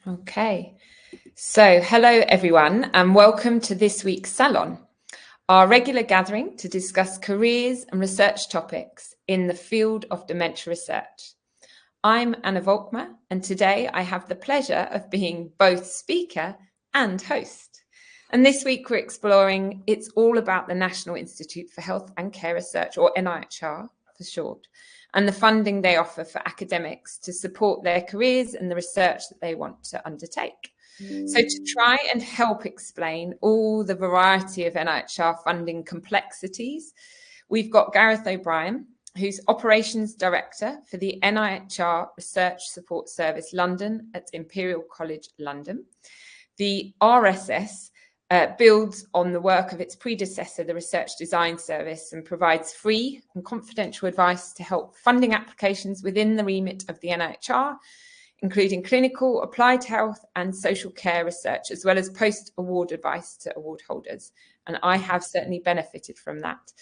Okay, so hello everyone and welcome to this week's salon, our regular gathering to discuss careers and research topics in the field of dementia research. I'm Anna Volkmer and today I have the pleasure of being both speaker and host. And this week we're exploring It's All About the National Institute for Health and Care Research, or NIHR for short, and the funding they offer for academics to support their careers and the research that they want to undertake. So to try and help explain all the variety of NIHR funding complexities, we've got Gareth O'Brien, who's Operations Director for the NIHR Research Support Service London at Imperial College London. The RSS builds on the work of its predecessor, the Research Design Service, and provides free and confidential advice to help funding applications within the remit of the NIHR, including clinical, applied health and social care research, as well as post-award advice to award holders. And I have certainly benefited from that.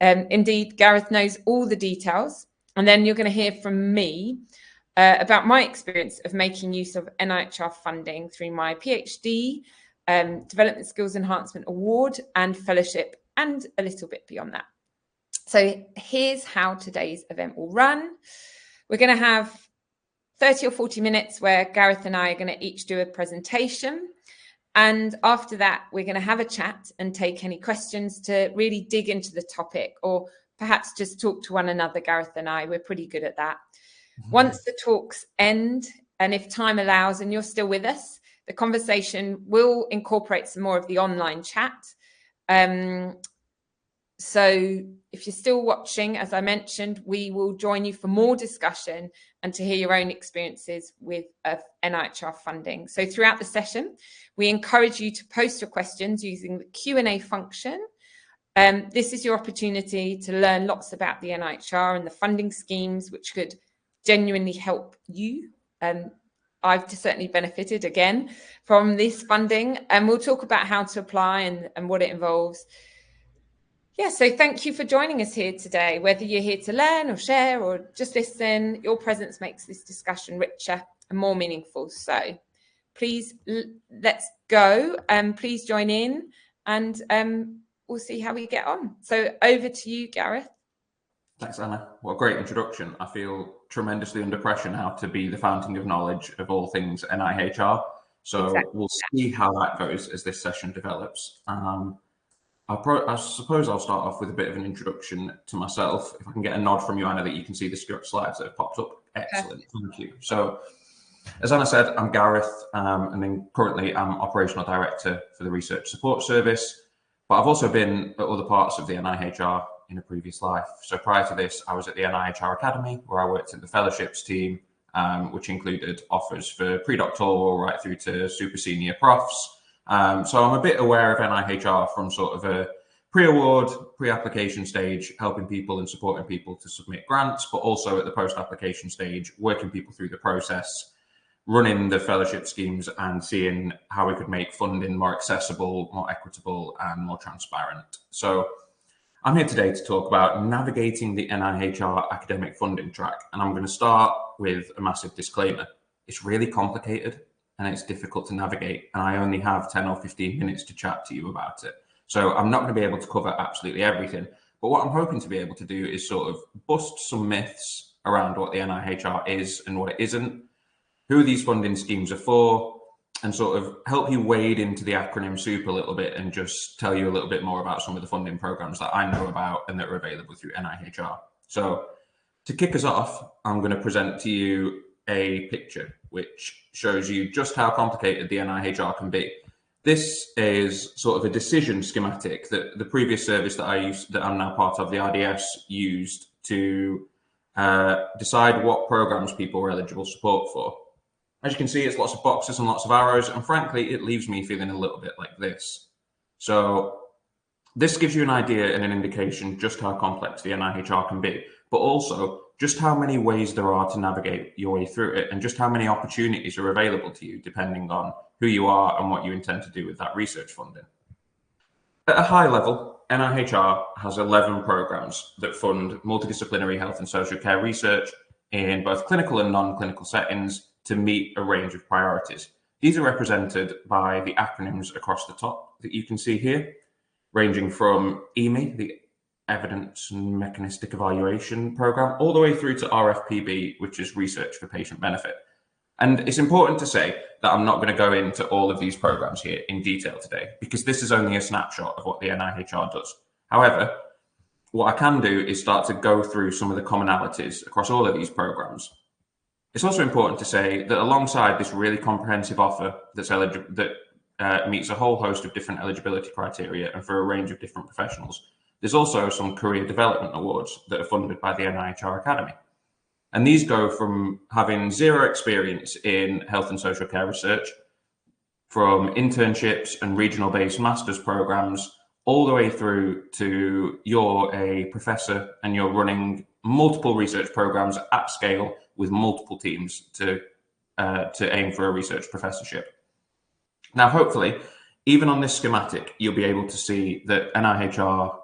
Indeed, Gareth knows all the details. And then you're going to hear from me about my experience of making use of NIHR funding through my PhD, Development Skills Enhancement Award and Fellowship, and a little bit beyond that. So here's how today's event will run. We're going to have 30 or 40 minutes where Gareth and I are going to each do a presentation. And after that, we're going to have a chat and take any questions to really dig into the topic, or perhaps just talk to one another, Gareth and I. We're pretty good at that. Once the talks end, and if time allows and you're still with us, the conversation will incorporate some more of the online chat. So if you're still watching, as I mentioned, we will join you for more discussion and to hear your own experiences with NIHR funding. So throughout the session, we encourage you to post your questions using the Q&A function. This is your opportunity to learn lots about the NIHR and the funding schemes, which could genuinely help you. I've certainly benefited again from this funding, and we'll talk about how to apply and what it involves. Yeah, so thank you for joining us here today. Whether you're here to learn or share or just listen, your presence makes this discussion richer and more meaningful. So please, let's go and please join in, and we'll see how we get on. So over to you, Gareth. Thanks, Anna. What a great introduction. I feel tremendously under pressure now to be the fountain of knowledge of all things NIHR. So exactly. We'll see how that goes as this session develops. I suppose I'll start off with a bit of an introduction to myself. If I can get a nod from you, Anna, that you can see the slides that have popped up. Excellent. Thank you. So as Anna said, I'm Gareth, and then currently I'm Operational Director for the Research Support Service. But I've also been at other parts of the NIHR in a previous life. So prior to this, I was at the NIHR Academy, where I worked in the fellowships team, which included offers for pre-doctoral right through to super senior profs. So I'm a bit aware of NIHR from sort of a pre-award, pre-application stage, helping people and supporting people to submit grants, but also at the post-application stage, working people through the process, running the fellowship schemes and seeing how we could make funding more accessible, more equitable and more transparent. So I'm here today to talk about navigating the NIHR Academic Funding Track, and I'm going to start with a massive disclaimer. It's really complicated and it's difficult to navigate, and I only have 10 or 15 minutes to chat to you about it. So I'm not going to be able to cover absolutely everything, but what I'm hoping to be able to do is sort of bust some myths around what the NIHR is and what it isn't, who these funding schemes are for, and sort of help you wade into the acronym soup a little bit and just tell you a little bit more about some of the funding programs that I know about and that are available through NIHR. So to kick us off, I'm going to present to you a picture which shows you just how complicated the NIHR can be. This is sort of a decision schematic that the previous service that I'm now part of, the RDS, used to decide what programs people were eligible support for. As you can see, it's lots of boxes and lots of arrows, and frankly, it leaves me feeling a little bit like this. So this gives you an idea and an indication just how complex the NIHR can be, but also just how many ways there are to navigate your way through it, and just how many opportunities are available to you depending on who you are and what you intend to do with that research funding. At a high level, NIHR has 11 programs that fund multidisciplinary health and social care research in both clinical and non-clinical settings to meet a range of priorities. These are represented by the acronyms across the top that you can see here, ranging from EME, the Evidence and Mechanistic Evaluation Program, all the way through to RFPB, which is Research for Patient Benefit. And it's important to say that I'm not going to go into all of these programs here in detail today, because this is only a snapshot of what the NIHR does. However, what I can do is start to go through some of the commonalities across all of these programs. It's also important to say that alongside this really comprehensive offer that meets a whole host of different eligibility criteria and for a range of different professionals, there's also some career development awards that are funded by the NIHR Academy. And these go from having zero experience in health and social care research, from internships and regional-based master's programs, all the way through to you're a professor and you're running multiple research programs at scale with multiple teams to aim for a research professorship. Now, hopefully, even on this schematic, you'll be able to see that NIHR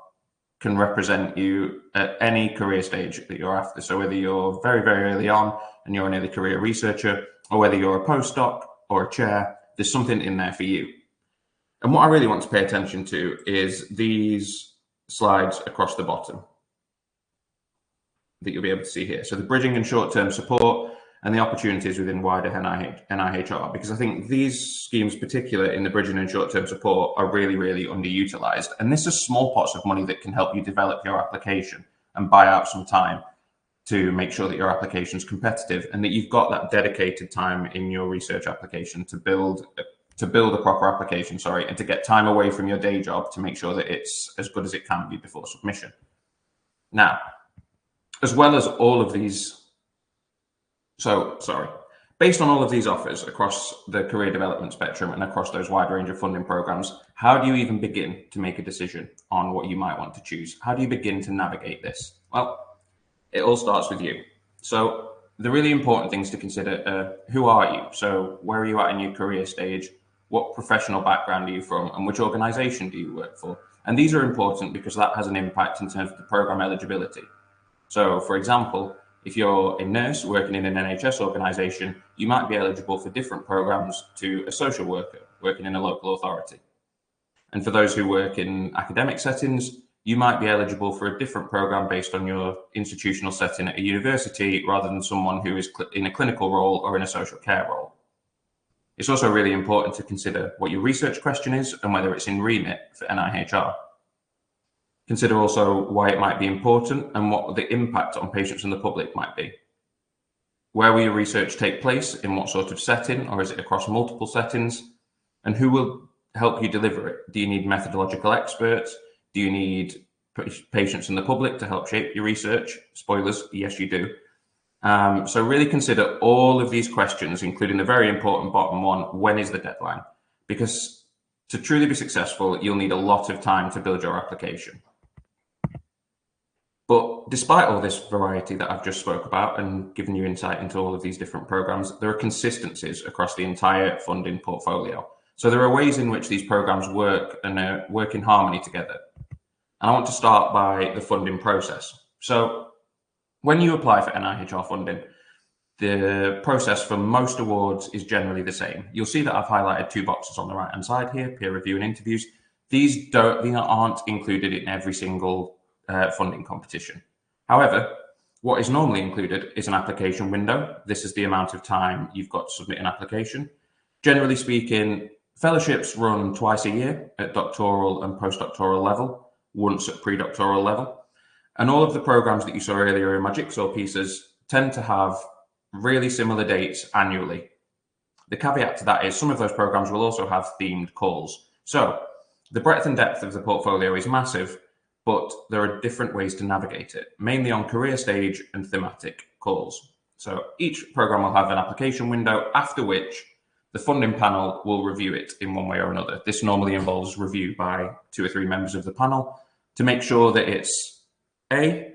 can represent you at any career stage that you're after. So whether you're very, very early on and you're an early career researcher, or whether you're a postdoc or a chair, there's something in there for you. And what I really want to pay attention to is these slides across the bottom that you'll be able to see here. So the bridging and short-term support and the opportunities within wider NIHR, because I think these schemes, particularly in the bridging and short-term support, are really, really underutilized. And this is small pots of money that can help you develop your application and buy out some time to make sure that your application is competitive and that you've got that dedicated time in your research application to build a proper application, and to get time away from your day job to make sure that it's as good as it can be before submission. Now, as well as all of these, based on all of these offers across the career development spectrum and across those wide range of funding programs, how do you even begin to make a decision on what you might want to choose? How do you begin to navigate this? Well, it all starts with you. So the really important things to consider are, who are you? So where are you at in your career stage? What professional background are you from? And which organization do you work for? And these are important because that has an impact in terms of the program eligibility. So for example, if you're a nurse working in an NHS organization, you might be eligible for different programs to a social worker working in a local authority. And for those who work in academic settings, you might be eligible for a different program based on your institutional setting at a university rather than someone who is in a clinical role or in a social care role. It's also really important to consider what your research question is and whether it's in remit for NIHR. Consider also why it might be important and what the impact on patients and the public might be. Where will your research take place? In what sort of setting? Or is it across multiple settings? And who will help you deliver it? Do you need methodological experts? Do you need patients and the public to help shape your research? Spoilers, yes, you do. So really consider all of these questions, including the very important bottom one, when is the deadline? Because to truly be successful, you'll need a lot of time to build your application. But despite all this variety that I've just spoke about and given you insight into all of these different programs, there are consistencies across the entire funding portfolio. So there are ways in which these programs work and work in harmony together. And I want to start by the funding process. So when you apply for NIHR funding, the process for most awards is generally the same. You'll see that I've highlighted two boxes on the right-hand side here, peer review and interviews. These aren't included in every single funding competition. However, what is normally included is an application window. This is the amount of time you've got to submit an application. Generally speaking, fellowships run twice a year at doctoral and postdoctoral level, once at pre-doctoral level. And all of the programs that you saw earlier in my jigsaw pieces tend to have really similar dates annually. The caveat to that is some of those programs will also have themed calls. So the breadth and depth of the portfolio is massive, but there are different ways to navigate it, mainly on career stage and thematic calls. So each program will have an application window, after which the funding panel will review it in one way or another. This normally involves review by 2 or 3 members of the panel to make sure that it's A,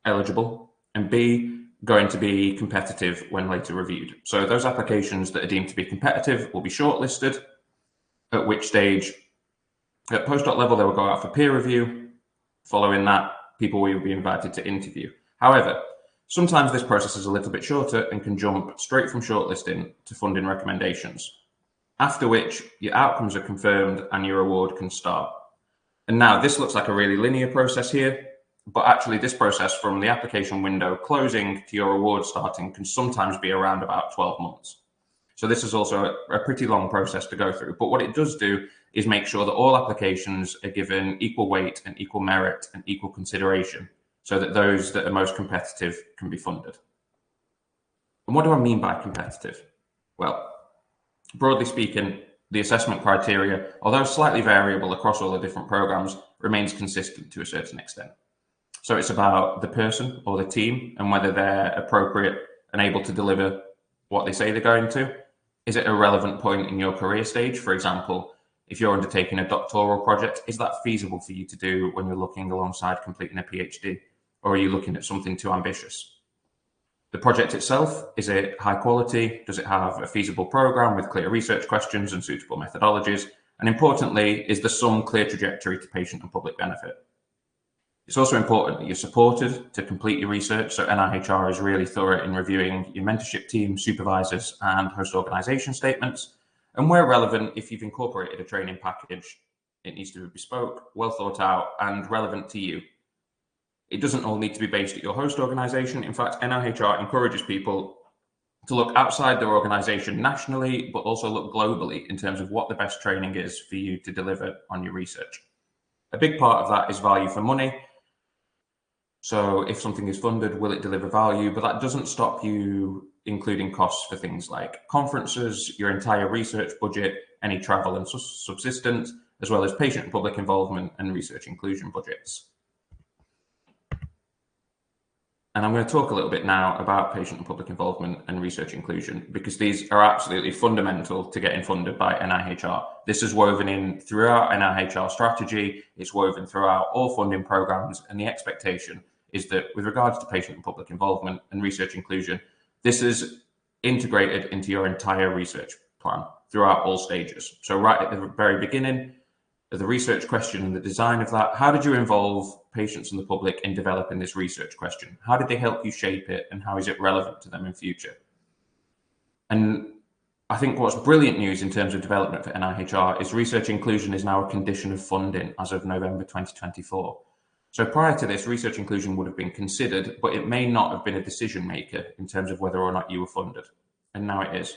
eligible, and B, going to be competitive when later reviewed. So those applications that are deemed to be competitive will be shortlisted, at which stage, at postdoc level, they will go out for peer review. Following that, people will be invited to interview. However, sometimes this process is a little bit shorter and can jump straight from shortlisting to funding recommendations. after which your outcomes are confirmed and your award can start. And now this looks like a really linear process here, but actually this process from the application window closing to your award starting can sometimes be around about 12 months. So this is also a pretty long process to go through. But what it does do is make sure that all applications are given equal weight and equal merit and equal consideration, so that those that are most competitive can be funded. And what do I mean by competitive? Well, broadly speaking, the assessment criteria, although slightly variable across all the different programs, remains consistent to a certain extent. So it's about the person or the team and whether they're appropriate and able to deliver what they say they're going to. Is it a relevant point in your career stage? For example, if you're undertaking a doctoral project, is that feasible for you to do when you're looking alongside completing a PhD? Or are you looking at something too ambitious? The project itself, is it high quality? Does it have a feasible program with clear research questions and suitable methodologies? And importantly, is there some clear trajectory to patient and public benefit? It's also important that you're supported to complete your research. So NIHR is really thorough in reviewing your mentorship team, supervisors, and host organisation statements. And where relevant, if you've incorporated a training package, it needs to be bespoke, well thought out, and relevant to you. It doesn't all need to be based at your host organisation. In fact, NIHR encourages people to look outside their organisation nationally, but also look globally in terms of what the best training is for you to deliver on your research. A big part of that is value for money. So if something is funded, will it deliver value? But that doesn't stop you including costs for things like conferences, your entire research budget, any travel and subsistence, as well as patient and public involvement and research inclusion budgets. And I'm going to talk a little bit now about patient and public involvement and research inclusion, because these are absolutely fundamental to getting funded by NIHR. This is woven in throughout NIHR strategy. It's woven throughout all funding programs. And the expectation is that with regards to patient and public involvement and research inclusion, this is integrated into your entire research plan throughout all stages. So right at the very beginning, the research question and the design of that, how did you involve patients and the public in developing this research question? How did they help you shape it, and how is it relevant to them in future? And I think what's brilliant news in terms of development for NIHR is research inclusion is now a condition of funding as of November 2024. So prior to this, research inclusion would have been considered, but it may not have been a decision maker in terms of whether or not you were funded. And now it is.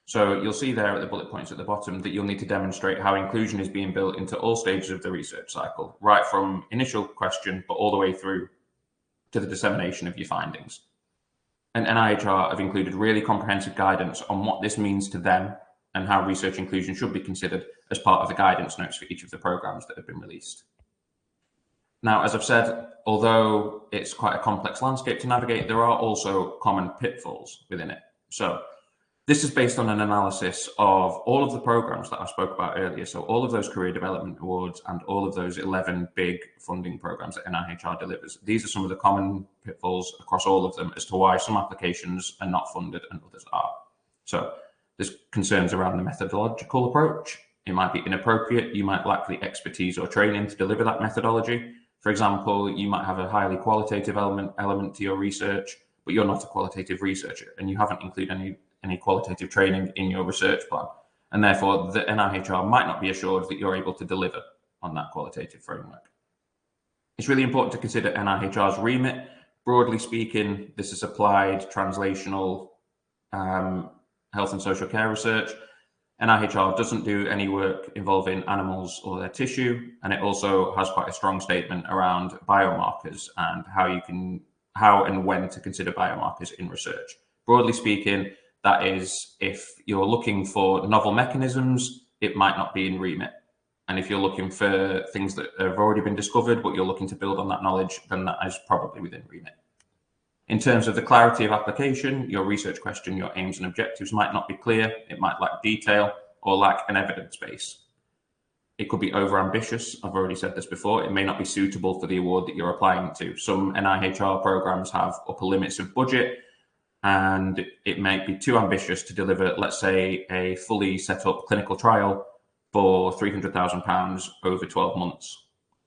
So you'll see there at the bullet points at the bottom that you'll need to demonstrate how inclusion is being built into all stages of the research cycle, right from initial question, but all the way through to the dissemination of your findings. And NIHR have included really comprehensive guidance on what this means to them and how research inclusion should be considered as part of the guidance notes for each of the programs that have been released. Now, as I've said, although it's quite a complex landscape to navigate, there are also common pitfalls within it. So this is based on an analysis of all of the programs that I spoke about earlier. So all of those career development awards and all of those 11 big funding programs that NIHR delivers. These are some of the common pitfalls across all of them as to why some applications are not funded and others are. So there's concerns around the methodological approach. It might be inappropriate. You might lack the expertise or training to deliver that methodology. For example, you might have a highly qualitative element to your research, but you're not a qualitative researcher and you haven't included any qualitative training in your research plan. And therefore, the NIHR might not be assured that you're able to deliver on that qualitative framework. It's really important to consider NIHR's remit. Broadly speaking, this is applied translational health and social care research. NIHR doesn't do any work involving animals or their tissue, and it also has quite a strong statement around biomarkers and how and when to consider biomarkers in research. Broadly speaking, that is, if you're looking for novel mechanisms, it might not be in remit. And if you're looking for things that have already been discovered, but you're looking to build on that knowledge, then that is probably within remit. In terms of the clarity of application, your research question, your aims and objectives might not be clear. It might lack detail or lack an evidence base. It could be overambitious. I've already said this before. It may not be suitable for the award that you're applying to. Some NIHR programs have upper limits of budget, and it might be too ambitious to deliver, let's say, a fully set up clinical trial for £300,000 over 12 months.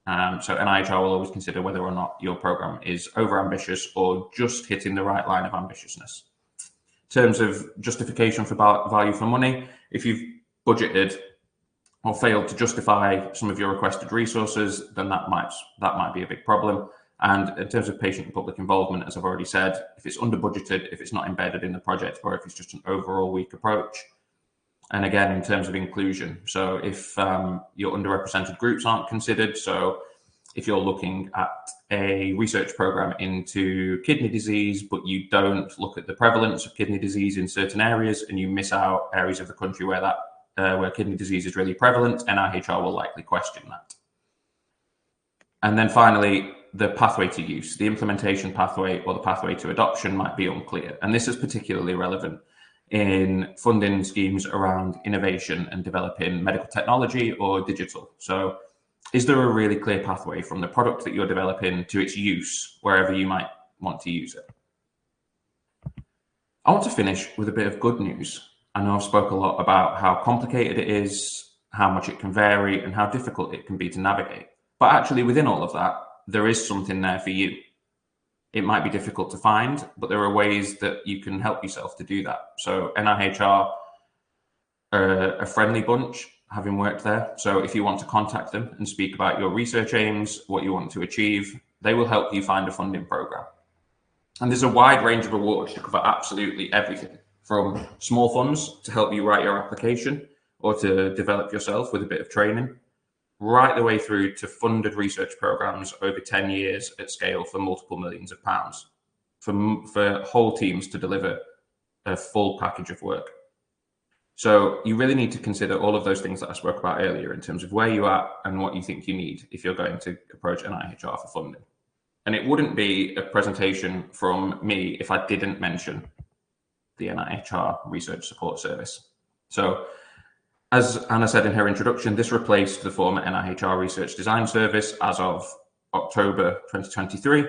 So NIHR will always consider whether or not your program is overambitious or just hitting the right line of ambitiousness. In terms of justification for value for money, if you've budgeted or failed to justify some of your requested resources, then that might be a big problem. And in terms of patient and public involvement, as I've already said, if it's under budgeted, if it's not embedded in the project, or if it's just an overall weak approach. And again, in terms of inclusion, so if your underrepresented groups aren't considered, so if you're looking at a research program into kidney disease, but you don't look at the prevalence of kidney disease in certain areas, and you miss out areas of the country where where kidney disease is really prevalent, NIHR will likely question that. And then finally, the pathway to use, the implementation pathway or the pathway to adoption might be unclear. And this is particularly relevant in funding schemes around innovation and developing medical technology or digital. So is there a really clear pathway from the product that you're developing to its use wherever you might want to use it? I want to finish with a bit of good news. I know I've spoke a lot about how complicated it is, how much it can vary, and how difficult it can be to navigate. But actually within all of that, there is something there for you. It might be difficult to find, but there are ways that you can help yourself to do that. So NIHR are a friendly bunch, having worked there. So if you want to contact them and speak about your research aims, what you want to achieve, they will help you find a funding program. And there's a wide range of awards to cover absolutely everything, from small funds to help you write your application or to develop yourself with a bit of training, right the way through to funded research programs over 10 years at scale for multiple millions of pounds, for whole teams to deliver a full package of work. So you really need to consider all of those things that I spoke about earlier in terms of where you are and what you think you need if you're going to approach NIHR for funding. And it wouldn't be a presentation from me if I didn't mention the NIHR Research Support Service. So as Anna said in her introduction, this replaced the former NIHR Research Design Service as of October 2023.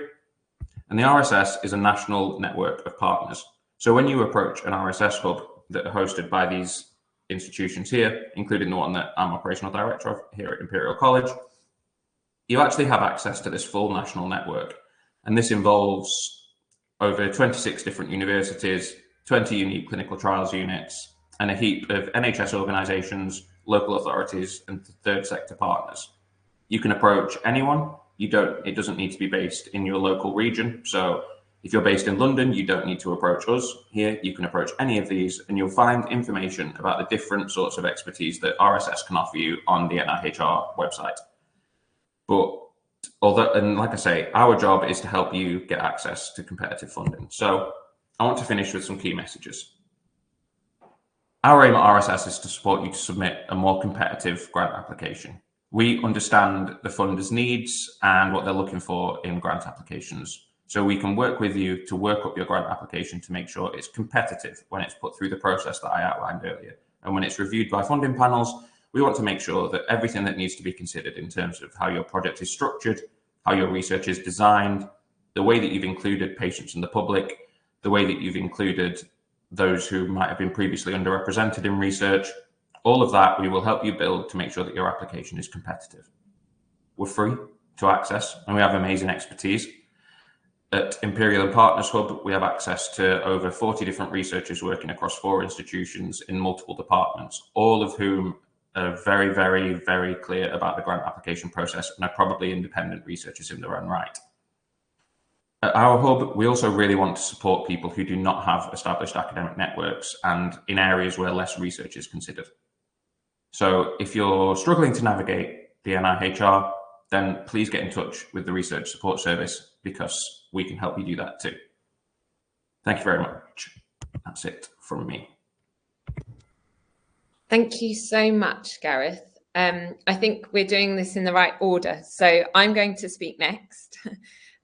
And the RSS is a national network of partners. So when you approach an RSS hub that are hosted by these institutions here, including the one that I'm operational director of here at Imperial College, you actually have access to this full national network. And this involves over 26 different universities, 20 unique clinical trials units, and a heap of NHS organisations, local authorities, and third sector partners. You can approach anyone. It doesn't need to be based in your local region. So if you're based in London, you don't need to approach us here. You can approach any of these, and you'll find information about the different sorts of expertise that RSS can offer you on the NIHR website. But and like I say, our job is to help you get access to competitive funding. So I want to finish with some key messages. Our aim at RSS is to support you to submit a more competitive grant application. We understand the funders' needs and what they're looking for in grant applications. So we can work with you to work up your grant application to make sure it's competitive when it's put through the process that I outlined earlier. And when it's reviewed by funding panels, we want to make sure that everything that needs to be considered in terms of how your project is structured, how your research is designed, the way that you've included patients and the public, the way that you've included those who might have been previously underrepresented in research, all of that we will help you build to make sure that your application is competitive. We're free to access and we have amazing expertise. At Imperial and Partners Hub, we have access to over 40 different researchers working across 4 institutions in multiple departments, all of whom are very, very, very clear about the grant application process and are probably independent researchers in their own right. At our hub, we also really want to support people who do not have established academic networks and in areas where less research is considered. So if you're struggling to navigate the NIHR, then please get in touch with the Research Support Service because we can help you do that too. Thank you very much. That's it from me. Thank you so much, Gareth. I think we're doing this in the right order. So I'm going to speak next.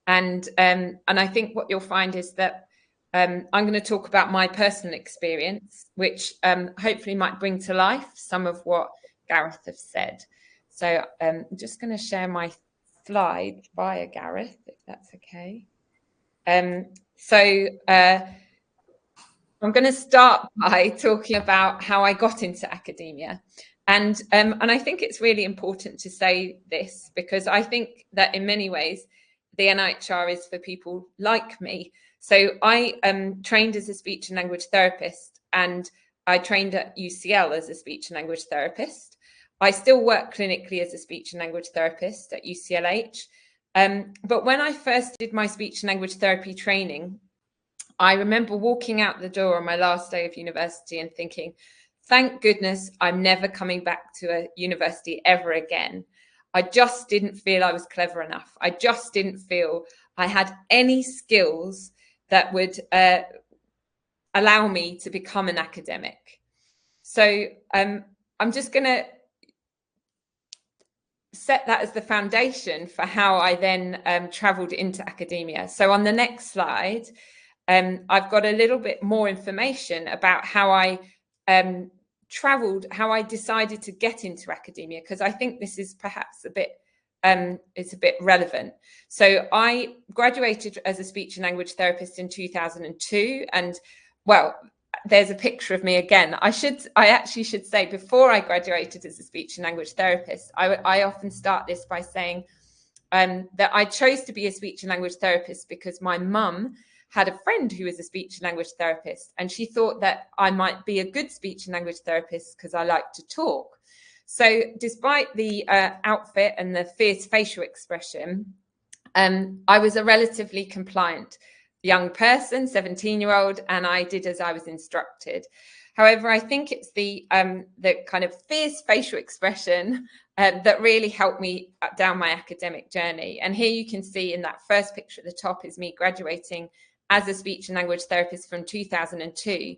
And I think what you'll find is that I'm going to talk about my personal experience, which hopefully might bring to life some of what Gareth has said. So I'm just going to share my slide via Gareth, if that's okay. I'm going to start by talking about how I got into academia. And I think it's really important to say this because I think that in many ways, the NIHR is for people like me. So I trained as a speech and language therapist, and I trained at UCL as a speech and language therapist. I still work clinically as a speech and language therapist at UCLH. But when I first did my speech and language therapy training, I remember walking out the door on my last day of university and thinking, thank goodness I'm never coming back to a university ever again. I just didn't feel I was clever enough. I just didn't feel I had any skills that would allow me to become an academic. So I'm just going to set that as the foundation for how I then traveled into academia. So on the next slide, I've got a little bit more information about how I traveled, how I decided to get into academia, because I think this is perhaps a bit it's a bit relevant. So I graduated as a speech and language therapist in 2002, and well, there's a picture of me again. I actually should say, before I graduated as a speech and language therapist, I often start this by saying that I chose to be a speech and language therapist because my mum had a friend who was a speech and language therapist, and she thought that I might be a good speech and language therapist because I like to talk. So despite the outfit and the fierce facial expression, I was a relatively compliant young person, 17-year-old, and I did as I was instructed. However, I think it's the kind of fierce facial expression that really helped me down my academic journey. And here you can see in that first picture at the top is me graduating as a speech and language therapist from 2002,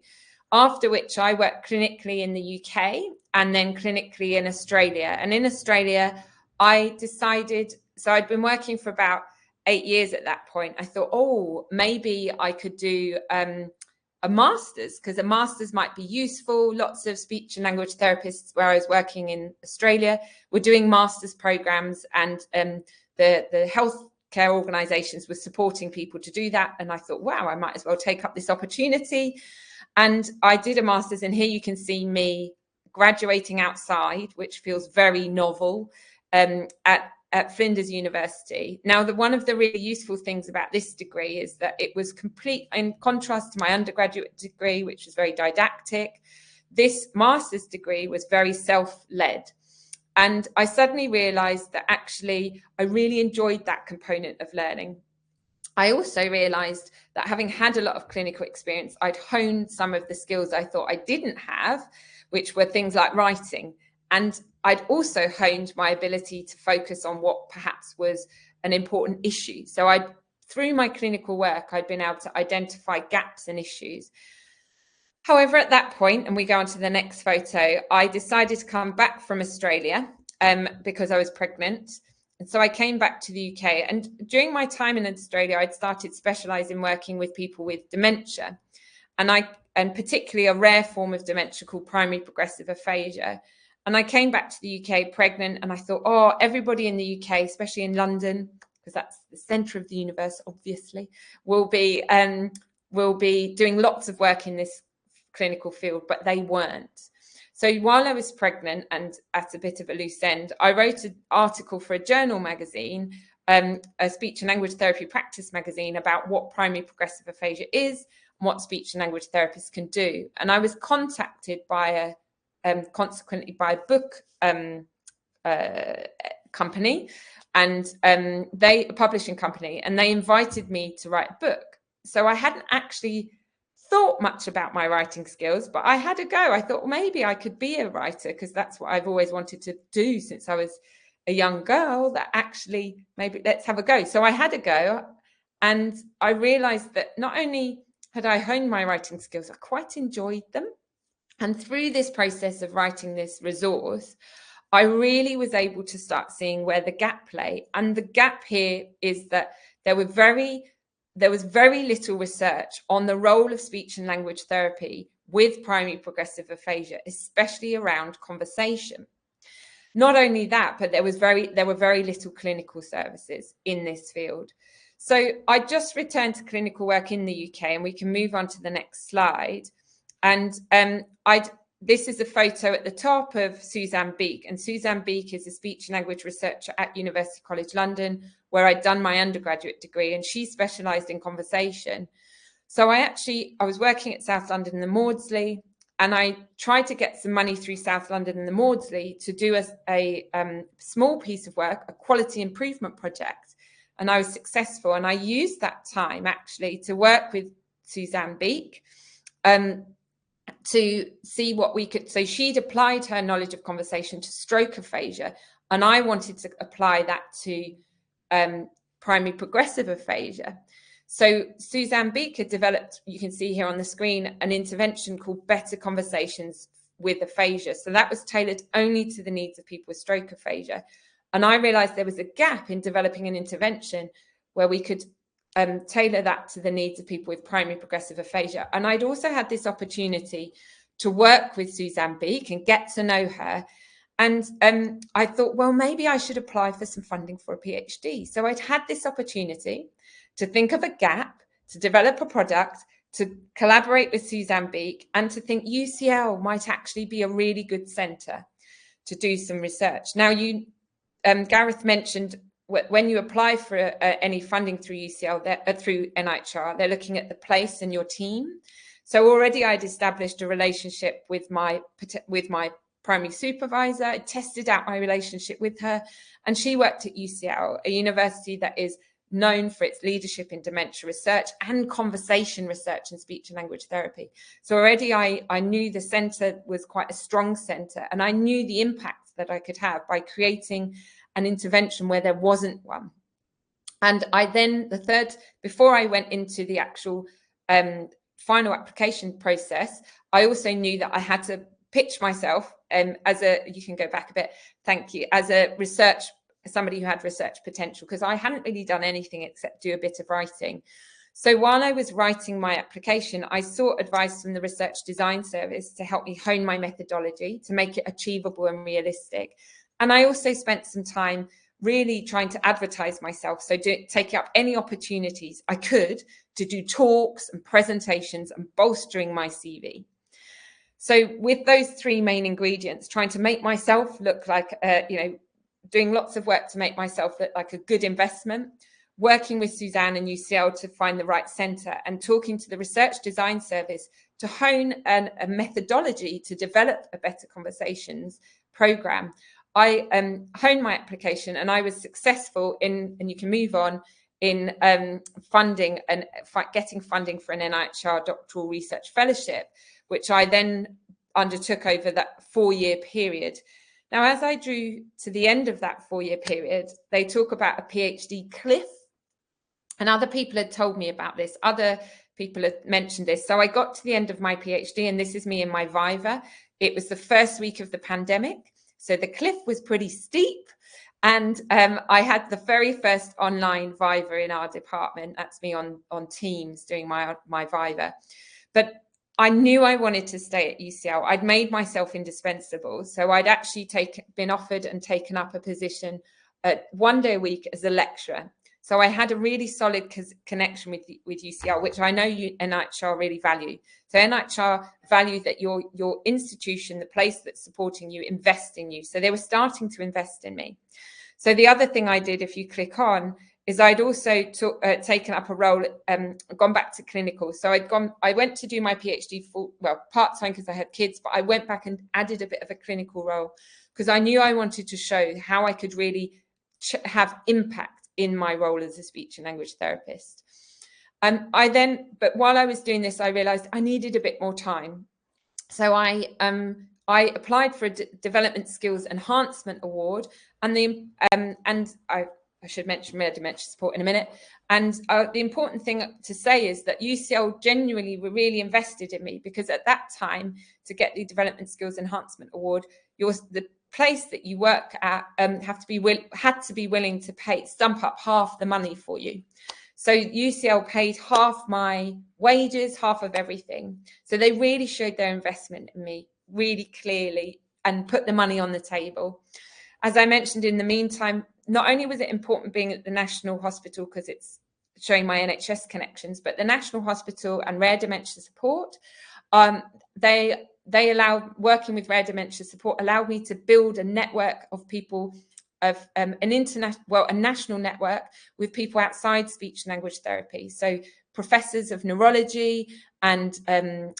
after which I worked clinically in the UK and then clinically in Australia. And in Australia, I decided, so I'd been working for about 8 years at that point. I thought, oh, maybe I could do a master's, because a master's might be useful. Lots of speech and language therapists where I was working in Australia were doing master's programs, and the healthcare organizations were supporting people to do that. And I thought, wow, I might as well take up this opportunity. And I did a master's, and here you can see me graduating outside, which feels very novel, at Flinders University. Now, one of the really useful things about this degree is that it was complete, in contrast to my undergraduate degree, which was very didactic. This master's degree was very self-led. And I suddenly realized that actually I really enjoyed that component of learning. I also realized that having had a lot of clinical experience, I'd honed some of the skills I thought I didn't have, which were things like writing. And I'd also honed my ability to focus on what perhaps was an important issue. So through my clinical work, I'd been able to identify gaps and issues. However, at that point, and we go on to the next photo, I decided to come back from Australia because I was pregnant. And so I came back to the UK. And during my time in Australia, I'd started specialising working with people with dementia, and particularly a rare form of dementia called primary progressive aphasia. And I came back to the UK pregnant, and I thought, oh, everybody in the UK, especially in London, because that's the centre of the universe, obviously, will be doing lots of work in this clinical field, but they weren't. So while I was pregnant and at a bit of a loose end, I wrote an article for a journal magazine, a speech and language therapy practice magazine, about what primary progressive aphasia is and what speech and language therapists can do. And I was contacted by consequently by a book company, and a publishing company, and they invited me to write a book. So I hadn't actually thought much about my writing skills, but I had a go. I thought, well, maybe I could be a writer, because that's what I've always wanted to do since I was a young girl, that actually maybe let's have a go. So I had a go, and I realized that not only had I honed my writing skills, I quite enjoyed them. And through this process of writing this resource, I really was able to start seeing where the gap lay. And the gap here is that there was very little research on the role of speech and language therapy with primary progressive aphasia, especially around conversation. Not only that, but there were very little clinical services in this field. So I just returned to clinical work in the UK, and we can move on to the next slide. And this is a photo at the top of Suzanne Beek. And Suzanne Beek is a speech and language researcher at University College London, where I'd done my undergraduate degree, and she specialised in conversation. So I was working at South London in the Maudsley. and I tried to get some money through South London and the Maudsley to do a small piece of work, a quality improvement project. And I was successful. And I used that time actually to work with Suzanne Beek to see what we could. So she'd applied her knowledge of conversation to stroke aphasia, and I wanted to apply that to primary progressive aphasia. So Suzanne Beek had developed, you can see here on the screen, an intervention called Better Conversations with Aphasia. So that was tailored only to the needs of people with stroke aphasia. And I realized there was a gap in developing an intervention where we could tailor that to the needs of people with primary progressive aphasia. And I'd also had this opportunity to work with Suzanne Beek and get to know her. And I thought, well, maybe I should apply for some funding for a PhD. So I'd had this opportunity to think of a gap, to develop a product, to collaborate with Suzanne Beek, and to think UCL might actually be a really good centre to do some research. Now, Gareth mentioned when you apply for any funding through UCL, through NIHR, they're looking at the place and your team. So already I'd established a relationship with my primary supervisor. I tested out my relationship with her, and she worked at UCL, a university that is known for its leadership in dementia research and conversation research and speech and language therapy. So already I knew the centre was quite a strong centre, and I knew the impact that I could have by creating an intervention where there wasn't one. And I then, before I went into the actual final application process, I also knew that I had to pitch myself you can go back a bit, thank you, as somebody who had research potential, because I hadn't really done anything except do a bit of writing. So while I was writing my application, I sought advice from the Research Design Service to help me hone my methodology, to make it achievable and realistic. And I also spent some time really trying to advertise myself, so taking up any opportunities I could to do talks and presentations and bolstering my CV. So with those three main ingredients, trying to make myself look like, doing lots of work to make myself look like a good investment, working with Suzanne and UCL to find the right centre, and talking to the Research Design Service to hone a methodology to develop a Better Conversations programme. I honed my application, and I was successful and you can move on, in funding and getting funding for an NIHR doctoral research fellowship, which I then undertook over that 4-year period. Now, as I drew to the end of that 4-year period, they talk about a PhD cliff, and other people had told me about this. Other people had mentioned this. So I got to the end of my PhD, and this is me in my Viva. It was the first week of the pandemic. So the cliff was pretty steep. And I had the very first online Viva in our department. That's me on Teams doing my Viva. But I knew I wanted to stay at UCL. I'd made myself indispensable. So I'd actually been offered and taken up a position 1 day a week as a lecturer. So I had a really solid connection with UCL, which I know NIHR really value. So NIHR value that your institution, the place that's supporting you, invest in you. So they were starting to invest in me. So the other thing I did, if you click on, is I'd also taken up a role, gone back to clinical. So I went to do my PhD part-time because I had kids, but I went back and added a bit of a clinical role because I knew I wanted to show how I could really have impact in my role as a speech and language therapist. But while I was doing this, I realized I needed a bit more time. So I applied for a Development Skills Enhancement Award, and I should mention Rare Dementia Support in a minute. And the important thing to say is that UCL genuinely were really invested in me, because at that time, to get the Development Skills Enhancement Award, the place that you work at had to be willing to stump up half the money for you. So UCL paid half my wages, half of everything. So they really showed their investment in me really clearly and put the money on the table. As I mentioned, in the meantime, not only was it important being at the National Hospital because it's showing my NHS connections, but the National Hospital and Rare Dementia Support, they allow, working with Rare Dementia Support, allowed me to build a network of people, of a national network with people outside speech and language therapy. So professors of neurology and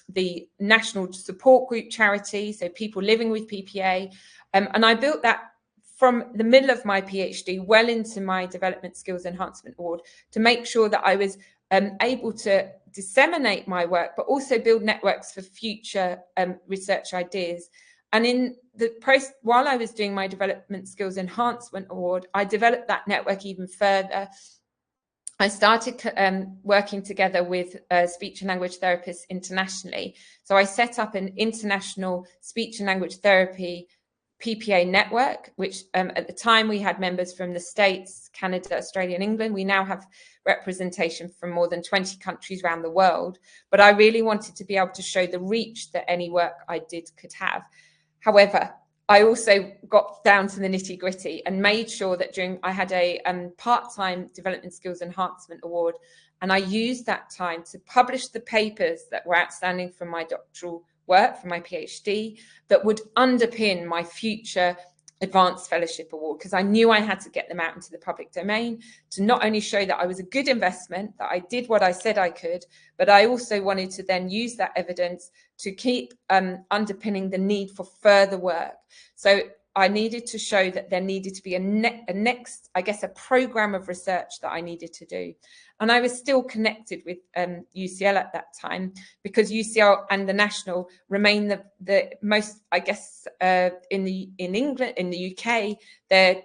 the National Support Group charity, so people living with PPA. And I built that from the middle of my PhD well into my Development Skills Enhancement Award to make sure that I was able to disseminate my work, but also build networks for future research ideas. And in the process, while I was doing my Development Skills Enhancement Award, I developed that network even further. I started working together with speech and language therapists internationally. So I set up an international speech and language therapy PPA network, which at the time we had members from the States, Canada, Australia, and England. We now have representation from more than 20 countries around the world. But I really wanted to be able to show the reach that any work I did could have. However, I also got down to the nitty gritty and made sure that I had a part-time Development Skills Enhancement Award, and I used that time to publish the papers that were outstanding from my doctoral work, from my PhD, that would underpin my future Advanced Fellowship Award, because I knew I had to get them out into the public domain to not only show that I was a good investment, that I did what I said I could, but I also wanted to then use that evidence to keep underpinning the need for further work. So I needed to show that there needed to be a next, I guess, a program of research that I needed to do. And I was still connected with UCL at that time, because UCL and the National remain the most, I guess, in England, in the UK, they're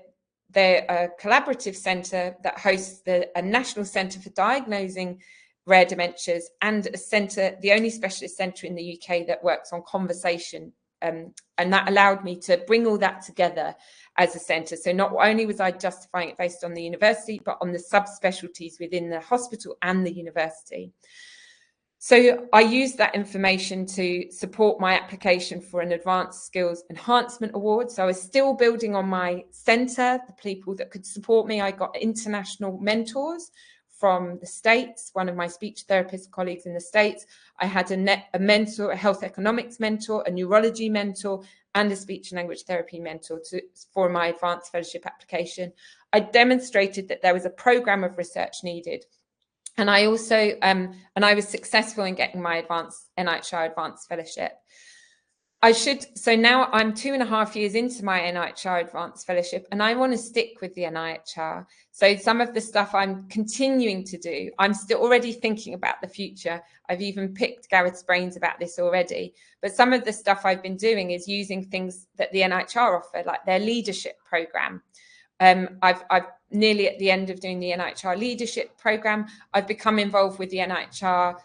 a collaborative centre that hosts a national centre for diagnosing rare dementias, and a centre, the only specialist centre in the UK that works on conversation. And that allowed me to bring all that together as a centre. So not only was I justifying it based on the university, but on the subspecialties within the hospital and the university. So I used that information to support my application for an Advanced Skills Enhancement Award. So I was still building on my centre, the people that could support me. I got international mentors from the States, one of my speech therapist colleagues in the States. I had a mentor, a health economics mentor, a neurology mentor, and a speech and language therapy mentor for my advanced fellowship application. I demonstrated that there was a program of research needed. And I also, and I was successful in getting my NIHR advanced fellowship. So now I'm 2.5 years into my NIHR Advanced Fellowship, and I want to stick with the NIHR. So some of the stuff I'm continuing to do, I'm still already thinking about the future. I've even picked Gareth's brains about this already. But some of the stuff I've been doing is using things that the NIHR offer, like their leadership program. I've nearly at the end of doing the NIHR leadership program. I've become involved with the NIHR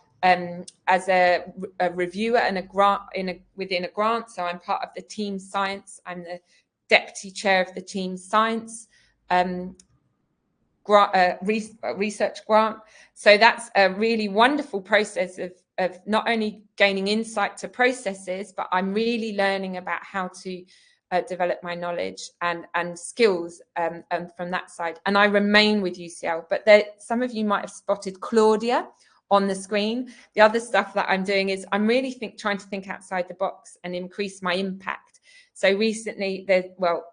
as a reviewer and within a grant. So I'm part of the team science. I'm the deputy chair of the team science research grant. So that's a really wonderful process of not only gaining insight to processes, but I'm really learning about how to develop my knowledge and skills from that side. And I remain with UCL, but some of you might have spotted Claudia on the screen. The other stuff that I'm doing is I'm really trying to think outside the box and increase my impact. So recently,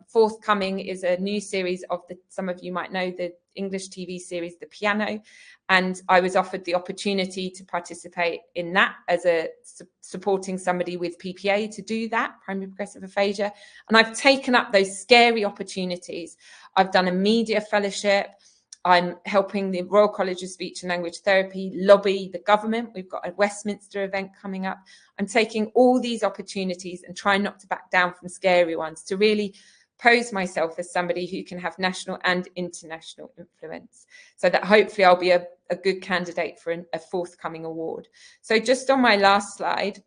forthcoming is a new series of some of you might know, the English TV series, The Piano. And I was offered the opportunity to participate in that as supporting somebody with PPA to do that, primary progressive aphasia. And I've taken up those scary opportunities. I've done a media fellowship. I'm helping the Royal College of Speech and Language Therapy lobby the government. We've got a Westminster event coming up. I'm taking all these opportunities and trying not to back down from scary ones, to really pose myself as somebody who can have national and international influence, so that hopefully I'll be a good candidate for a forthcoming award. So just on my last slide,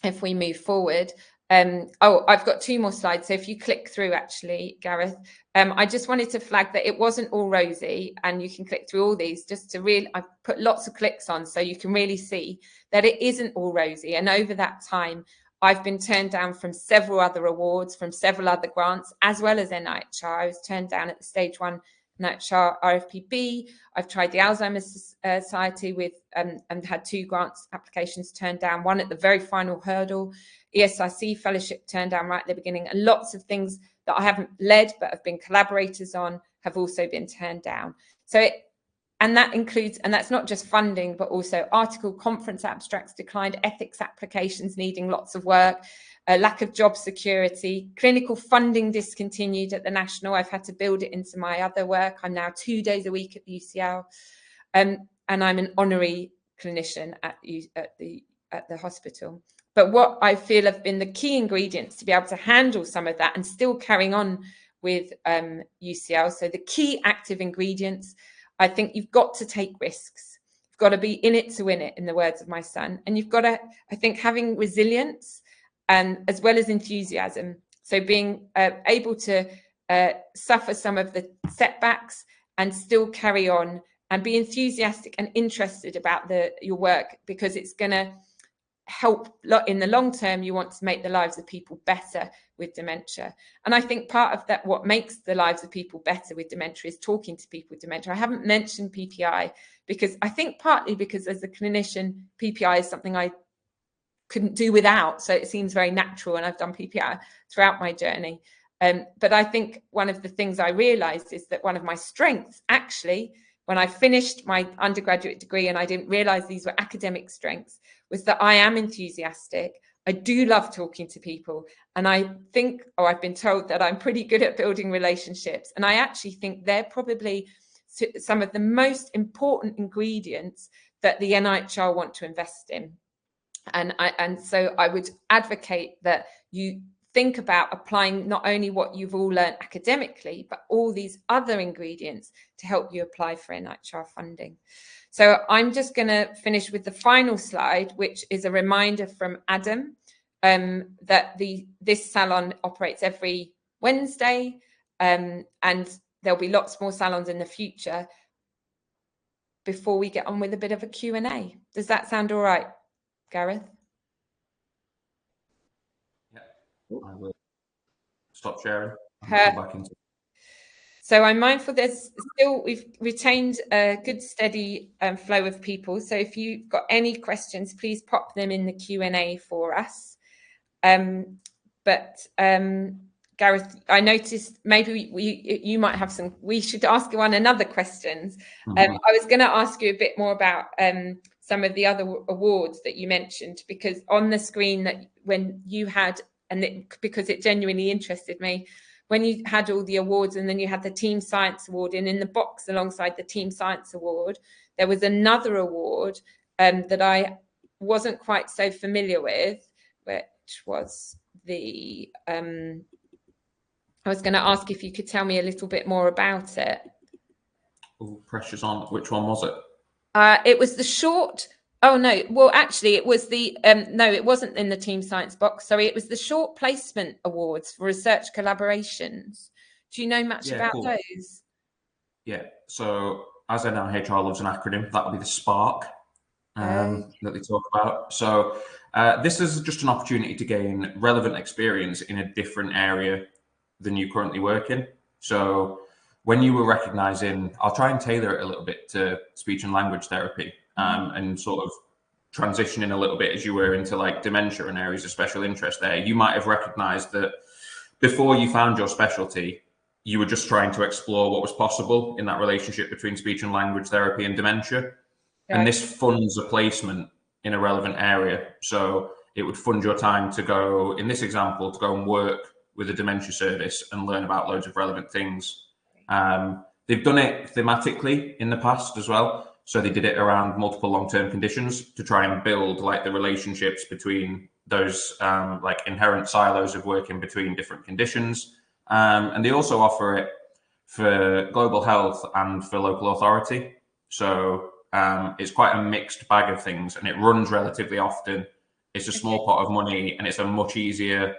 if we move forward, I've got 2 more slides. So if you click through, actually, Gareth, I just wanted to flag that it wasn't all rosy, and you can click through all these just to I've put lots of clicks on so you can really see that it isn't all rosy. And over that time, I've been turned down from several other awards, from several other grants, as well as NIHR. I was turned down at the stage 1 NIHR RFPB. I've tried the Alzheimer's Society with and had 2 grants applications turned down, one at the very final hurdle. ESRC fellowship turned down right at the beginning, and lots of things that I haven't led but have been collaborators on have also been turned down. So And that includes, and that's not just funding, but also article conference abstracts declined, ethics applications needing lots of work, a lack of job security, clinical funding discontinued at the National. I've had to build it into my other work. I'm now 2 days a week at the UCL, and I'm an honorary clinician at the hospital. But what I feel have been the key ingredients to be able to handle some of that and still carrying on with UCL. So the key active ingredients, I think you've got to take risks. You've got to be in it to win it, in the words of my son. And you've got to, I think, having resilience and as well as enthusiasm. So being able to suffer some of the setbacks and still carry on and be enthusiastic and interested about your work, because it's going to help in the long term. You want to make the lives of people better with dementia. And I think part of that, what makes the lives of people better with dementia, is talking to people with dementia. I haven't mentioned PPI because I think partly because as a clinician, PPI is something I couldn't do without. So it seems very natural, and I've done PPI throughout my journey. But I think one of the things I realized is that one of my strengths, actually, when I finished my undergraduate degree, and I didn't realize these were academic strengths, was that I am enthusiastic. I do love talking to people. And I think, or I've been told, that I'm pretty good at building relationships. And I actually think they're probably some of the most important ingredients that the NIHR want to invest in. And so I would advocate that you think about applying not only what you've all learned academically, but all these other ingredients to help you apply for NIHR funding. So I'm just going to finish with the final slide, which is a reminder from Adam that this salon operates every Wednesday, and there'll be lots more salons in the future before we get on with a bit of a Q&A. Does that sound all right, Gareth? Yeah, I will stop sharing. So I'm mindful we've retained a good steady flow of people. So if you've got any questions, please pop them in the Q&A for us. Gareth, I noticed maybe you might have we should ask one another questions. I was going to ask you a bit more about some of the other awards that you mentioned, because on the screen that when you had, because it genuinely interested me, when you had all the awards and then you had the Team Science Award, and in the box alongside the Team Science Award, there was another award that I wasn't quite so familiar with, which was the, I was going to ask if you could tell me a little bit more about it. Oh, pressure's on. Which one was it? It was the short. Oh, no. Well, actually, it was the no, it wasn't in the Team Science box. Sorry, it was the Short Placement Awards for Research Collaborations. Do you know much about those? Yeah. So, as NIHR loves an acronym, that will be the SPARK that they talk about. So, this is just an opportunity to gain relevant experience in a different area than you currently work in. So, when you were recognizing, I'll try and tailor it a little bit to speech and language therapy, and sort of transitioning a little bit as you were into like dementia and areas of special interest there. You might have recognized that before you found your specialty, you were just trying to explore what was possible in that relationship between speech and language therapy and dementia. Right. And this funds a placement in a relevant area. So it would fund your time to go, in this example, to go and work with a dementia service and learn about loads of relevant things. They've done it thematically in the past as well. So they did it around multiple long-term conditions to try and build like the relationships between those like inherent silos of working between different conditions. And they also offer it for global health and for local authority. So it's quite a mixed bag of things, and it runs relatively often. It's a small pot of money, and it's a much easier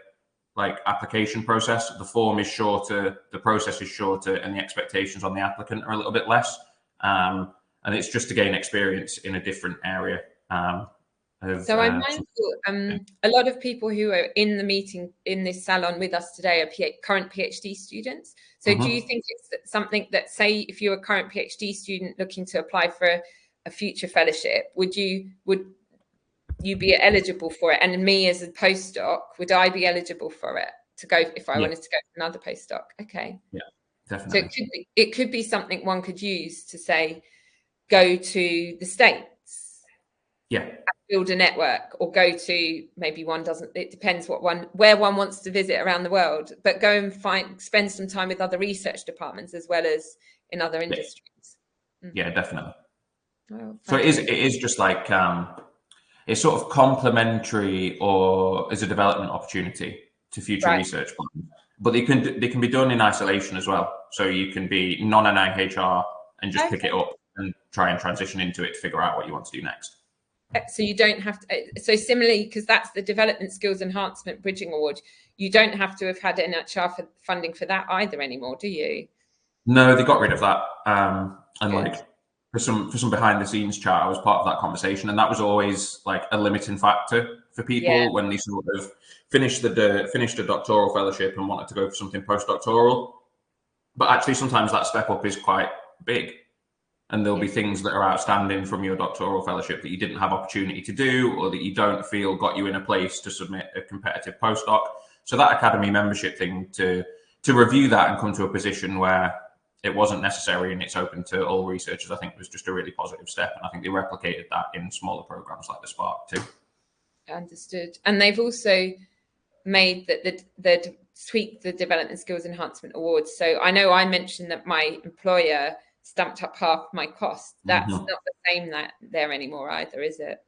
like application process. The form is shorter, the process is shorter, and the expectations on the applicant are a little bit less. And it's just to gain experience in a different area. So I'm mindful, a lot of people who are in the meeting in this salon with us today are current PhD students. So do you think it's something that, say, if you're a current PhD student looking to apply for a future fellowship, would you be eligible for it? And me as a postdoc, would I be eligible for it to go if I wanted to go for another postdoc? Okay. Yeah, definitely. So it could be something one could use to say, go to the States. Yeah. Build a network, or go to, maybe one doesn't, it depends where one wants to visit around the world, but go and spend some time with other research departments as well as in other industries. Yeah, definitely. Oh, so it is just like it's sort of complementary or as a development opportunity to future research plans, but they can be done in isolation as well. So you can be non-NIHR and just pick it up and try and transition into it to figure out what you want to do next. So you don't have to, so similarly, because that's the Development Skills Enhancement Bridging Award, you don't have to have had NIHR funding for that either anymore, do you? No, they got rid of that. And like for some behind the scenes chat, I was part of that conversation, and that was always like a limiting factor for people when they sort of finished a doctoral fellowship and wanted to go for something postdoctoral. But actually, sometimes that step up is quite big. And there'll be things that are outstanding from your doctoral fellowship that you didn't have opportunity to do, or that you don't feel got you in a place to submit a competitive postdoc. So that academy membership thing, to review that and come to a position where it wasn't necessary and it's open to all researchers, I think was just a really positive step. And I think they replicated that in smaller programs like the Spark too. Understood. And they've also made that tweaked the Development Skills Enhancement Awards. So I know I mentioned that my employer stamped up half my cost. That's not the same there anymore either, is it?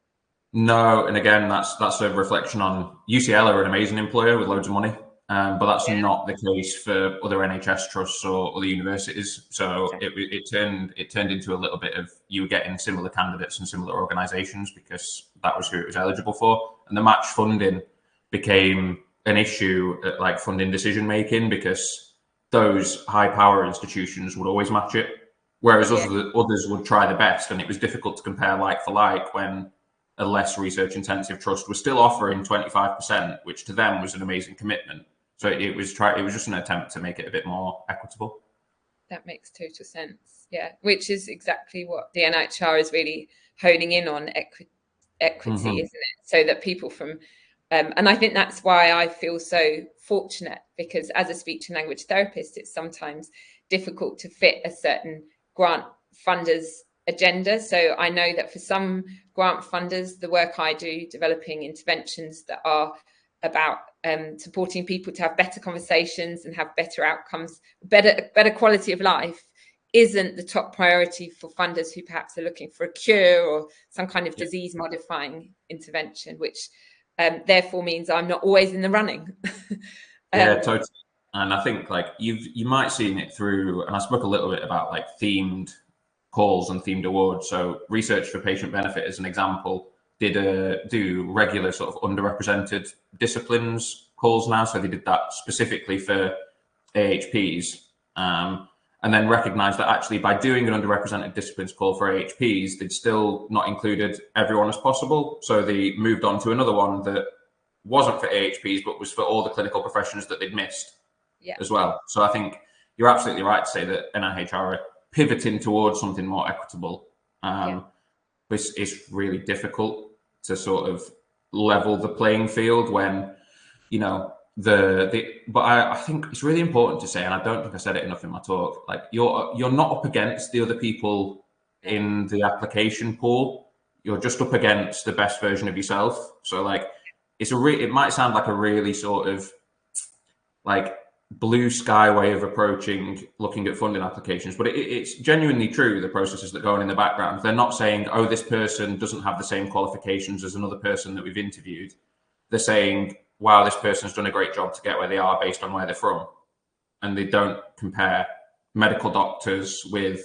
No, and again, that's a reflection on UCL are an amazing employer with loads of money, but that's not the case for other NHS trusts or other universities. So it turned into a little bit of you were getting similar candidates and similar organisations because that was who it was eligible for, and the match funding became an issue at like funding decision making because those high power institutions would always match it. Whereas others would try the best, and it was difficult to compare like for like when a less research intensive trust was still offering 25%, which to them was an amazing commitment. So it was just an attempt to make it a bit more equitable. That makes total sense. Yeah, which is exactly what the NIHR is really honing in on, equity, isn't it? So that people from and I think that's why I feel so fortunate, because as a speech and language therapist, it's sometimes difficult to fit a certain grant funders' agenda. So I know that for some grant funders, the work I do developing interventions that are about supporting people to have better conversations and have better outcomes, better quality of life, isn't the top priority for funders who perhaps are looking for a cure or some kind of disease modifying intervention, which therefore means I'm not always in the running. Yeah, totally. And I think like you might seen it through, and I spoke a little bit about like themed calls and themed awards. So Research for Patient Benefit, as an example, do regular sort of underrepresented disciplines calls now. So they did that specifically for AHPs, and then recognized that actually by doing an underrepresented disciplines call for AHPs, they'd still not included everyone as possible. So they moved on to another one that wasn't for AHPs, but was for all the clinical professions that they'd missed as well. So I think you're absolutely right to say that NIHR are pivoting towards something more equitable. But it's really difficult to sort of level the playing field when, you know, but I think it's really important to say, and I don't think I said it enough in my talk, like you're not up against the other people in the application pool. You're just up against the best version of yourself. So like, it might sound like a really sort of like blue sky way of approaching looking at funding applications, but it's genuinely true, the processes that go on in the background. They're not saying, oh, this person doesn't have the same qualifications as another person that we've interviewed. They're saying, wow, this person's done a great job to get where they are based on where they're from. And they don't compare medical doctors with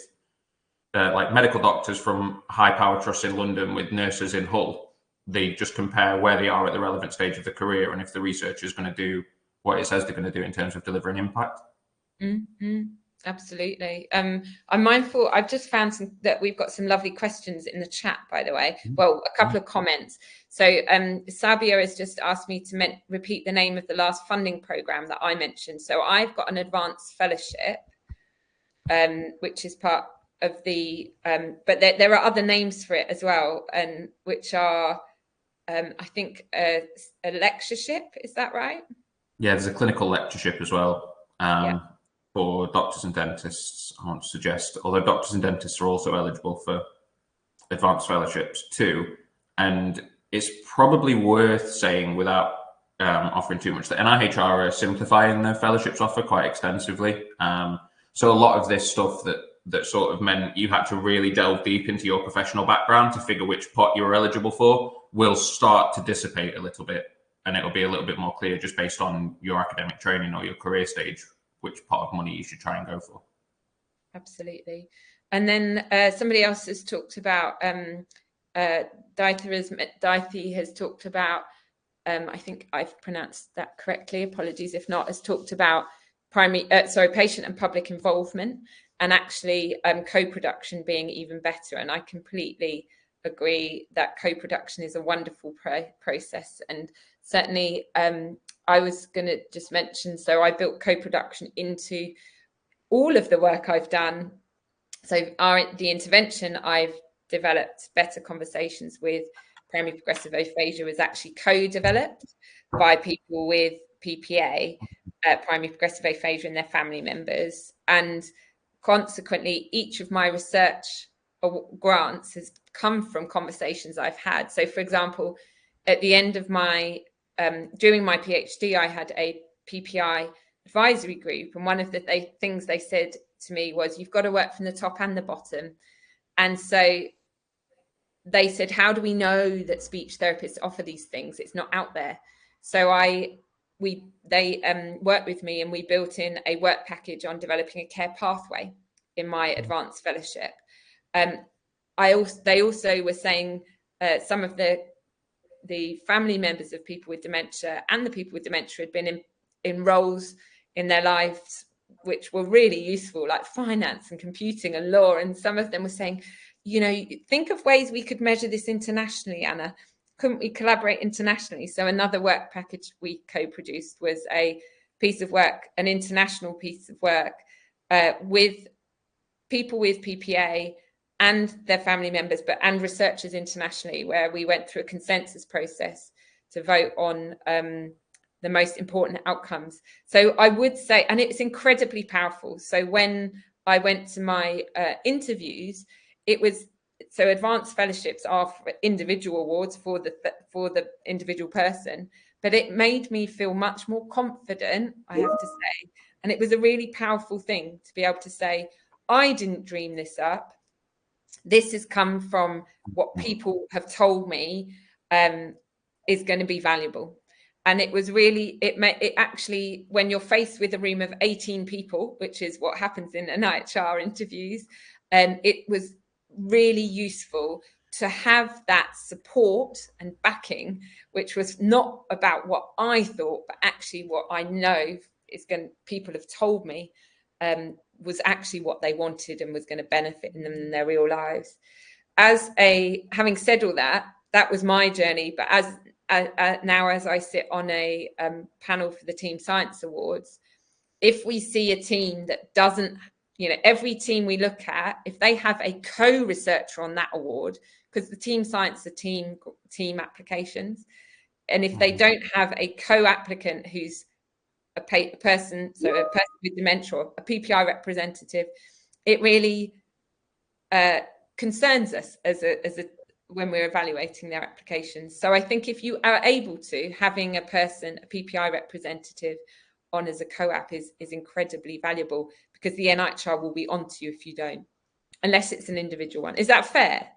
like medical doctors from high power trusts in London with nurses in Hull. They just compare where they are at the relevant stage of the career and if the research is going to do what it says they're going to do in terms of delivering impact. Absolutely. I'm mindful. I've just found that we've got some lovely questions in the chat, by the way. Well, a couple of comments. So Sabia has just asked me to repeat the name of the last funding program that I mentioned. So I've got an advanced fellowship, which is part of the, but there are other names for it as well, and which are, I think, a lectureship. Is that right? Yeah, there's a clinical lectureship as well for doctors and dentists, I want to suggest, although doctors and dentists are also eligible for advanced fellowships too. And it's probably worth saying, without offering too much, that NIHR are simplifying their fellowships offer quite extensively. So a lot of this stuff that sort of meant you had to really delve deep into your professional background to figure which pot you were eligible for will start to dissipate a little bit. And it'll be a little bit more clear just based on your academic training or your career stage, which pot of money you should try and go for. Absolutely. And then somebody else has talked about, Daithi has talked about, I think I've pronounced that correctly, apologies if not, has talked about patient and public involvement, and actually co-production being even better. And I completely agree that co-production is a wonderful process. And certainly I was going to just mention, so I built co-production into all of the work I've done. So the intervention I've developed, Better Conversations with Primary Progressive Aphasia, was actually co-developed by people with PPA, primary progressive aphasia, and their family members. And consequently, each of my research grants has come from conversations I've had. So for example, at the end of my, during my PhD, I had a PPI advisory group. And one of the things they said to me was, you've got to work from the top and the bottom. And so they said, how do we know that speech therapists offer these things? It's not out there. So they worked with me, and we built in a work package on developing a care pathway in my advanced fellowship. They also were saying some of the family members of people with dementia and the people with dementia had been in roles in their lives which were really useful, like finance and computing and law. And some of them were saying, you know, think of ways we could measure this internationally, Anna. Couldn't we collaborate internationally? So another work package we co-produced was a piece of work, an international piece of work with people with PPA and their family members, and researchers internationally, where we went through a consensus process to vote on the most important outcomes. So I would say, and it's incredibly powerful. So when I went to my interviews, it was, so advanced fellowships are for individual awards for the individual person, but it made me feel much more confident, I have to say. And it was a really powerful thing to be able to say, I didn't dream this up. This has come from what people have told me is going to be valuable. And it was really, it actually, when you're faced with a room of 18 people, which is what happens in NIHR interviews, it was really useful to have that support and backing, which was not about what I thought, but actually what I know people have told me was actually what they wanted and was going to benefit them in their real lives. Having said all that, that was my journey. But now as I sit on a panel for the Team Science Awards, if we see a team that doesn't, every team we look at, if they have a co-researcher on that award, because the Team Science are team applications, and if they don't have a co-applicant who's a person with dementia, or a PPI representative, it really concerns us when we're evaluating their applications. So I think if you are able to, having a PPI representative on as a co-app is incredibly valuable, because the NIHR will be onto you if you don't, unless it's an individual one. Is that fair?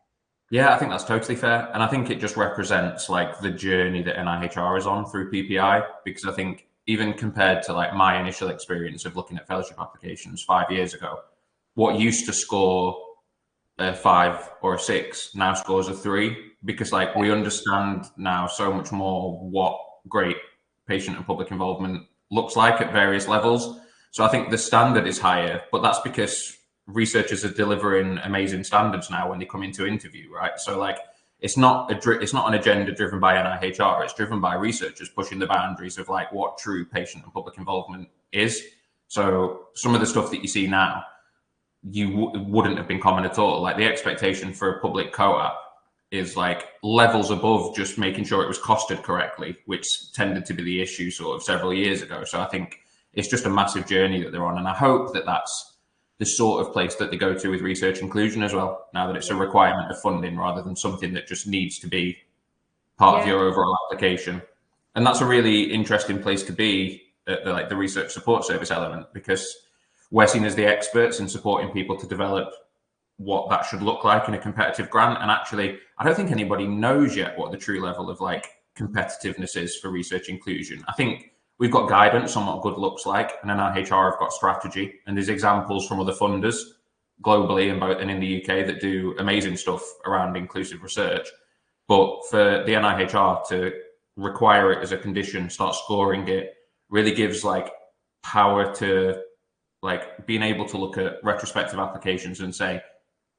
Yeah, I think that's totally fair. And I think it just represents like the journey that NIHR is on through PPI, because I think even compared to like my initial experience of looking at fellowship applications 5 years ago, what used to score a 5 or a 6 now scores a 3, because like we understand now so much more what great patient and public involvement looks like at various levels. So I think the standard is higher, but that's because researchers are delivering amazing standards now when they come into interview, right? So like it's not an agenda driven by NIHR, it's driven by researchers pushing the boundaries of like what true patient and public involvement is. So some of the stuff that you see now, wouldn't have been common at all. Like the expectation for a public co-op is like levels above just making sure it was costed correctly, which tended to be the issue sort of several years ago. So I think it's just a massive journey that they're on. And I hope that that's the sort of place that they go to with research inclusion as well, now that it's a requirement of funding rather than something that just needs to be part of your overall application. And that's a really interesting place to be at the research support service element, because we're seen as the experts in supporting people to develop what that should look like in a competitive grant. And actually, I don't think anybody knows yet what the true level of competitiveness is for research inclusion. I think we've got guidance on what good looks like, and NIHR have got strategy, and there's examples from other funders globally and in the UK that do amazing stuff around inclusive research. But for the NIHR to require it as a condition, start scoring it, really gives power to being able to look at retrospective applications and say,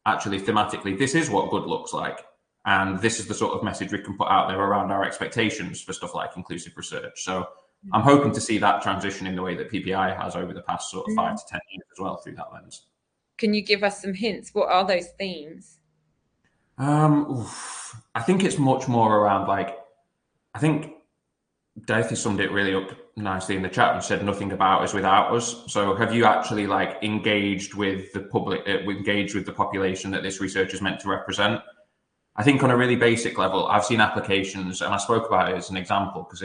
actually, thematically, this is what good looks like. And this is the sort of message we can put out there around our expectations for stuff like inclusive research. So I'm hoping to see that transition in the way that PPI has over the past sort of 5 to 10 years as well through that lens. Can you give us some hints? What are those themes? I think it's much more around I think Gareth summed it really up nicely in the chat and said nothing about us without us. So have you actually engaged with the public, engaged with the population that this research is meant to represent? I think on a really basic level, I've seen applications, and I spoke about it as an example because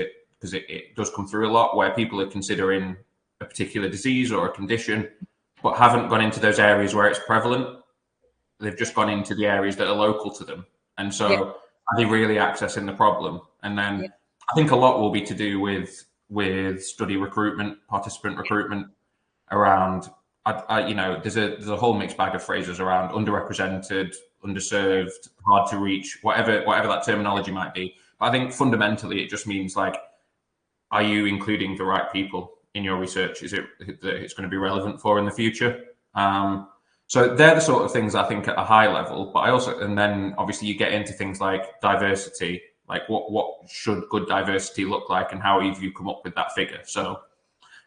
it does come through a lot, where people are considering a particular disease or a condition, but haven't gone into those areas where it's prevalent. They've just gone into the areas that are local to them. And so are they really accessing the problem? And then I think a lot will be to do with study recruitment, participant recruitment around, there's a whole mixed bag of phrases around underrepresented, underserved, hard to reach, whatever that terminology might be. But I think fundamentally it just means are you including the right people in your research? Is it that it's going to be relevant for in the future? So they're the sort of things I think at a high level, but and then obviously you get into things like diversity, what should good diversity look like and how have you come up with that figure? So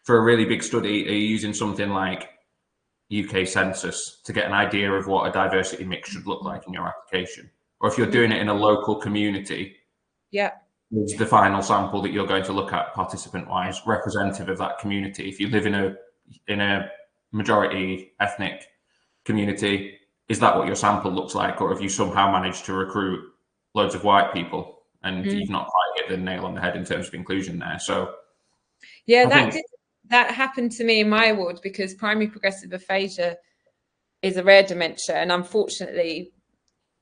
for a really big study, are you using something like UK census to get an idea of what a diversity mix should look like in your application? Or if you're doing it in a local community, is the final sample that you're going to look at participant-wise representative of that community? If you live in a majority ethnic community, is that what your sample looks like? Or have you somehow managed to recruit loads of white people and you've not quite hit the nail on the head in terms of inclusion there? So that happened to me in my award, because primary progressive aphasia is a rare dementia, and unfortunately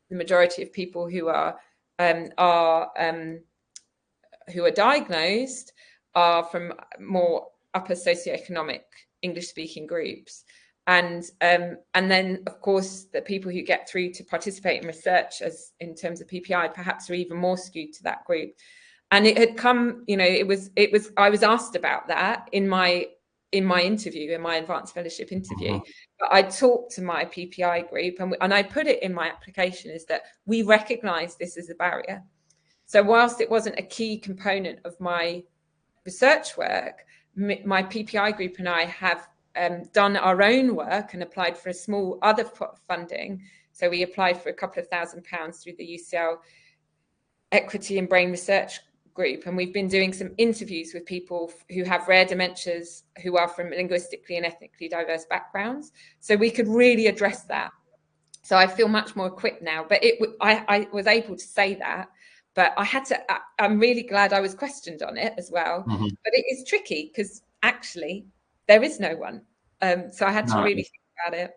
the majority of people who are diagnosed are from more upper socioeconomic English speaking groups. And then, of course, the people who get through to participate in research, as in terms of PPI, perhaps are even more skewed to that group. And it had come, I was asked about that in my interview, in my advanced fellowship interview. But I talked to my PPI group, and I put it in my application, is that we recognise this as a barrier. So whilst it wasn't a key component of my research work, my PPI group and I have done our own work and applied for a small other funding. So we applied for a couple of £1,000 through the UCL Equity and Brain Research Group. And we've been doing some interviews with people who have rare dementias, who are from linguistically and ethnically diverse backgrounds. So we could really address that. So I feel much more equipped now. But I was able to say that. But I'm really glad I was questioned on it as well. But it is tricky because actually there is no one. So I had to really think about it.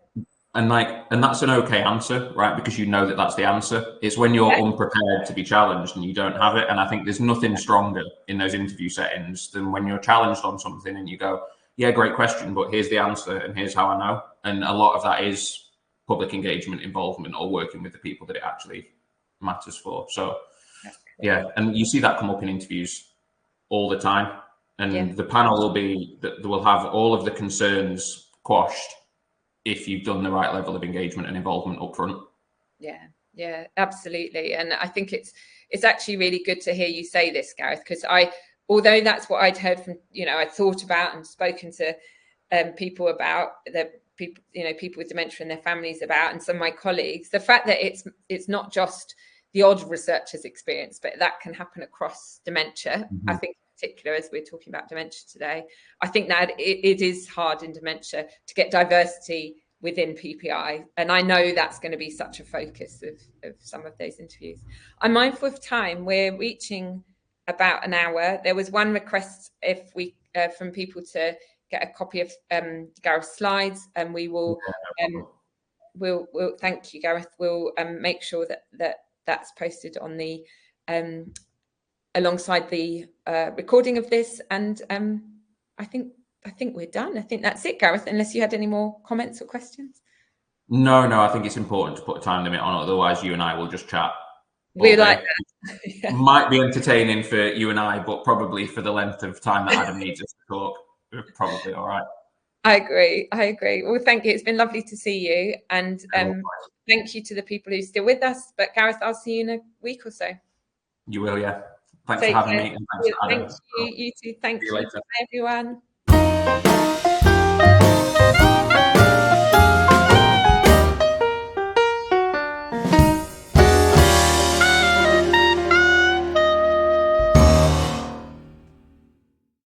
And that's an okay answer, right? Because you know that that's the answer. It's when you're unprepared to be challenged and you don't have it. And I think there's nothing stronger in those interview settings than when you're challenged on something and you go, yeah, great question, but here's the answer and here's how I know. And a lot of that is public engagement, involvement, or working with the people that it actually matters for. So yeah, and you see that come up in interviews all the time. And the panel will be that will have all of the concerns quashed if you've done the right level of engagement and involvement up front. Yeah, absolutely. And I think it's actually really good to hear you say this, Gareth, because although that's what I'd heard from, I thought about and spoken to people about, people with dementia and their families about, and some of my colleagues, the fact that it's not just the odd researcher's experience, but that can happen across dementia. I think in particular, as we're talking about dementia today, I think that it is hard in dementia to get diversity within PPI. And I know that's going to be such a focus of some of those interviews. I'm mindful of time. We're reaching about an hour. There was one request if we from people to get a copy of Gareth's slides, and we will we'll thank you, Gareth. We'll make sure that that's posted on the alongside the recording of this. And I think we're done. I think that's it, Gareth, unless you had any more comments or questions. No, I think it's important to put a time limit on, otherwise you and I will just chat. We like that. Yeah. Might be entertaining for you and I, but probably for the length of time that Adam needs us to talk, probably all right. I agree. Well, thank you. It's been lovely to see you. And thank you to the people who are still with us. But Gareth, I'll see you in a week or so. You will, yeah. Thanks for having me. And thanks for Adam. Thank you. You too. Thank you. Bye, everyone.